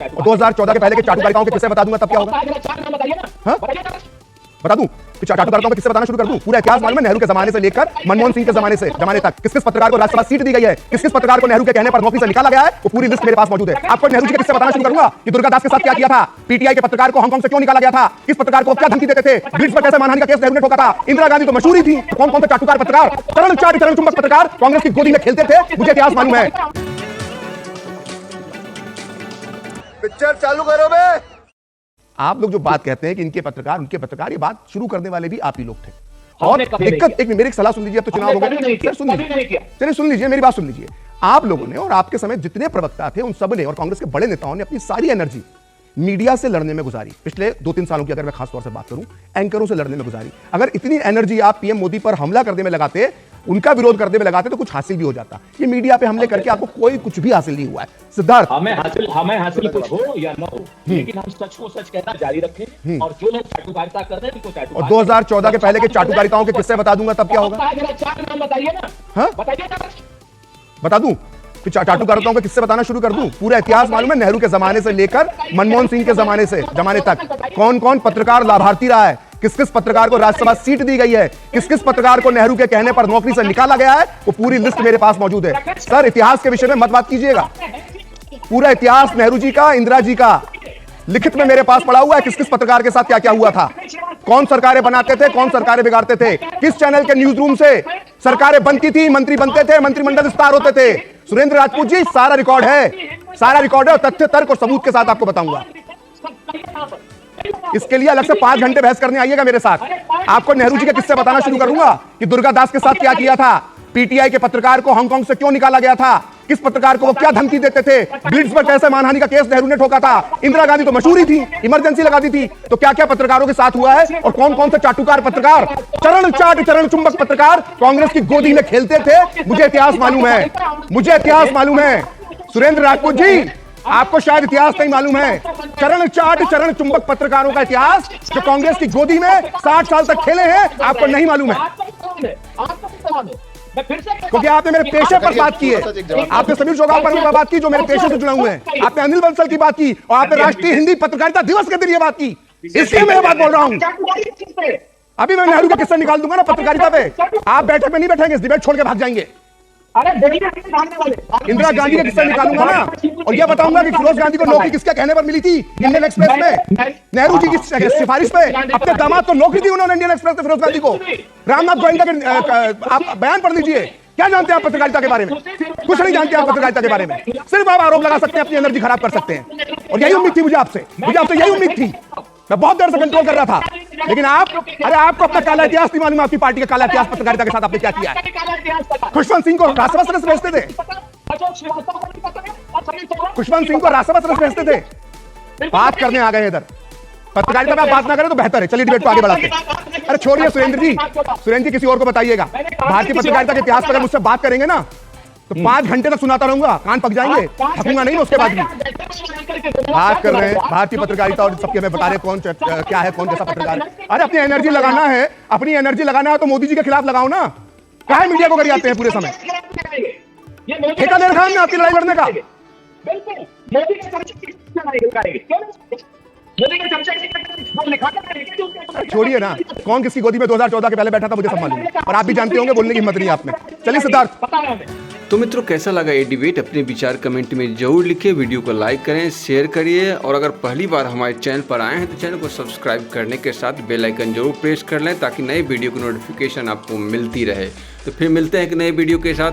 और 2014 के पहले के चाटुकारिताओं के किस्से बता दूंगा तब क्या होगा? हाँ? बता दूं कि चाटुकारिताओं के किस्से बताना शुरू कर दूं? पूरा इतिहास मालूम है, नेहरू के जमाने से लेकर मनमोहन सिंह के जमाने तक किस किस पत्रकार को राज्यसभा सीट दी गई है, किस किस पत्रकार को नेहरू के कहने पर नौकरी से निकाला गया है, वो पूरी लिस्ट मेरे पास मौजूद है। आपको नेहरू जी के किस्से बताना शुरू करूंगा कि दुर्गादास के साथ क्या किया था, पीटीआई के पत्रकार को हांगकांग से क्यों निकाला गया था, किस पत्रकार को क्या धमकी देते थे, ब्रिट्स पर कैसे मानहानि का केस नेहरू ने ठोका था, इंदिरा गांधी तो मशहूर ही थी। कौन कौन से चाटुकार पत्रकार, चरण चुंबक पत्रकार कांग्रेस की गोदी में खेलते थे, मुझे इतिहास मालूम है। पिक्चर चालू करो बे। आप लोग जो बात कहते हैं कि इनके पत्रकार उनके पत्रकार, ये बात शुरू करने वाले भी आप ही लोग थे। और दिक्कत, एक मेरी एक सलाह सुन लीजिए, अब तो चुनाव हो गए, सुन लीजिए, चलिए सुन लीजिए, मेरी बात सुन लीजिए। आप लोगों ने और आपके समय जितने प्रवक्ता थे उन सब ने और कांग्रेस के बड़े नेताओं ने अपनी सारी एनर्जी मीडिया से लड़ने में गुजारी। पिछले 2-3 सालों की अगर मैं खास तौर से बात करूं, एंकरों से लड़ने में गुजारी। अगर इतनी एनर्जी आप पीएम मोदी पर हमला करने में लगाते, उनका विरोध करने में लगाते, तो कुछ हासिल भी हो जाता। ये मीडिया पे हमले करके आपको कोई कुछ भी हासिल नहीं हुआ है। सिद्धार्थ, हमें हासिल कुछ हो या न हो, लेकिन हम सच को सच कहना जारी रखें और जो लोग चाटुकारिता कर रहे हैं उनको चाटुकारिता। और 2014 के पहले के चाटुकारिताओं के किस्से बता दूंगा तब क्या होगा? 4 नाम बताइए ना। हाँ? बता दूं कि चाटुकारिताओं के किस्से बताना शुरू कर दूं? पूरा इतिहास मालूम है, नेहरू के जमाने से लेकर मनमोहन सिंह के जमाने तक कौन कौन पत्रकार लाभार्थी रहा है, किस किस पत्रकार को राज्यसभा सीट दी गई है, किस किस पत्रकार को नेहरू के कहने पर नौकरी से निकाला गया है, वो पूरी लिस्ट मेरे पास मौजूद है। सर, इतिहास के विषय में मत बात कीजिएगा। पूरा इतिहास नेहरू जी का, इंदिरा जी का लिखित में मेरे पास पड़ा हुआ है, किस किस पत्रकार के साथ क्या क्या हुआ था, कौन सरकारें बनाते थे, कौन सरकारें बिगाड़ते थे, किस चैनल के न्यूज रूम से सरकारें बनती थी, मंत्री बनते थे, मंत्रिमंडल विस्तार होते थे। सुरेंद्र राजपूत जी, सारा रिकॉर्ड है और तथ्य तर्क और सबूत के साथ आपको बताऊंगा। इसके लिए अलग से 5 घंटे बहस करने आइएगा मेरे साथ। आपको नेहरू जी के किस्से बताना शुरू करूंगा कि दुर्गादास के साथ क्या किया था, पीटीआई के पत्रकार को हांगकांग से क्यों निकाला गया था, किस पत्रकार को वो क्या धमकी देते थे, ब्रिट्स पर कैसे मानहानि का केस नेहरू ने ठोका था, इंदिरा गांधी तो मशहूर ही थी, इमरजेंसी लगा दी थी। तो क्या क्या पत्रकारों के साथ हुआ है और कौन कौन से चाटुकार पत्रकार, चरण चुंबक पत्रकार कांग्रेस की गोदी में खेलते थे, मुझे इतिहास मालूम है। सुरेंद्र राजपूत जी, आपको शायद इतिहास नहीं मालूम है। चरण चुंबक पत्रकारों का इतिहास जो कांग्रेस की गोदी में 60 साल तक खेले हैं, आपको नहीं मालूम है। क्योंकि आपने मेरे पेशे पर बात की है, आपने समीर चौगान पर बात की जो मेरे पेशे से जुड़ा हुए हैं, आपने अनिल बंसल की बात की और आपने राष्ट्रीय हिंदी पत्रकारिता दिवस के दिन ये बात की। इसलिए मैं बात बोल रहा हूं। अभी मैं नेहरू का किस्सा निकाल दूंगा ना पत्रकारिता पे, आप बैठक में नहीं बैठेंगे, इस डिबेट छोड़ के भाग जाएंगे। इंदिरा गांधी का किस्सा निकालूंगा ना और यह बताऊंगा कि फिरोज गांधी को नौकरी किसके कहने पर मिली थी इंडियन एक्सप्रेस में, नेहरू जी की सिफारिश पे। अपने दामाद को नौकरी दी उन्होंने इंडियन एक्सप्रेस में, फिरोज गांधी को। रामनाथ गोविंदा के आप बयान पढ़ लीजिए। क्या जानते हैं आप पत्रकारिता के बारे में? कुछ नहीं जानते आप पत्रकारिता के बारे में। सिर्फ आप आरोप लगा सकते हैं, अपनी एनर्जी खराब कर सकते हैं। और यही उम्मीद थी मुझे आपसे यही उम्मीद थी। मैं बहुत देर से कंट्रोल कर रहा था, लेकिन आपको अपना काला इतिहास नहीं मालूम। आपकी पार्टी का काला इतिहास पत्रकारिता के साथ आपने क्या किया है? खुशवंत सिंह को राज्यसभा सदस्य भेजते थे, बात करने आ गए इधर। पत्रकारिता में आप बात ना करें तो बेहतर है। चलिए डिबेट को आगे बढ़ाते हैं। अरे छोड़िए सुरेंद्र जी किसी और को बताइएगा। भारतीय पत्रकारिता के इतिहास पर अगर मुझसे बात करेंगे ना तो 5 घंटे तक सुनाता रहूंगा, कान पक जाएंगे, थकूंगा नहीं उसके बाद भी। बात कर रहे हैं भारतीय पत्रकारिता और सबके हमें बता रहे कौन क्या है, कौन कैसा पत्रकार है। अरे अपनी एनर्जी लगाना है तो मोदी जी के खिलाफ लगाओ ना। काहे मीडिया को करिए आते हैं पूरे समय? ठेका ले रखा है आपकी लड़ाई लड़ने का। छोड़िए ना, कौन किसकी गोदी में 2014 के पहले बैठा था मुझे सब मालूम है, और आप भी जानते होंगे, बोलने की हिम्मत नहीं है आप में। चलिए सिद्धार्थ। तो मित्रों, कैसा लगा ये डिबेट? अपने विचार कमेंट में जरूर लिखिए, वीडियो को लाइक करें, शेयर करिए, और अगर पहली बार हमारे चैनल पर आए हैं तो चैनल को सब्सक्राइब करने के साथ बेल आइकन जरूर प्रेस कर लें ताकि नई वीडियो की नोटिफिकेशन आपको मिलती रहे। तो फिर मिलते हैं एक नए वीडियो के साथ।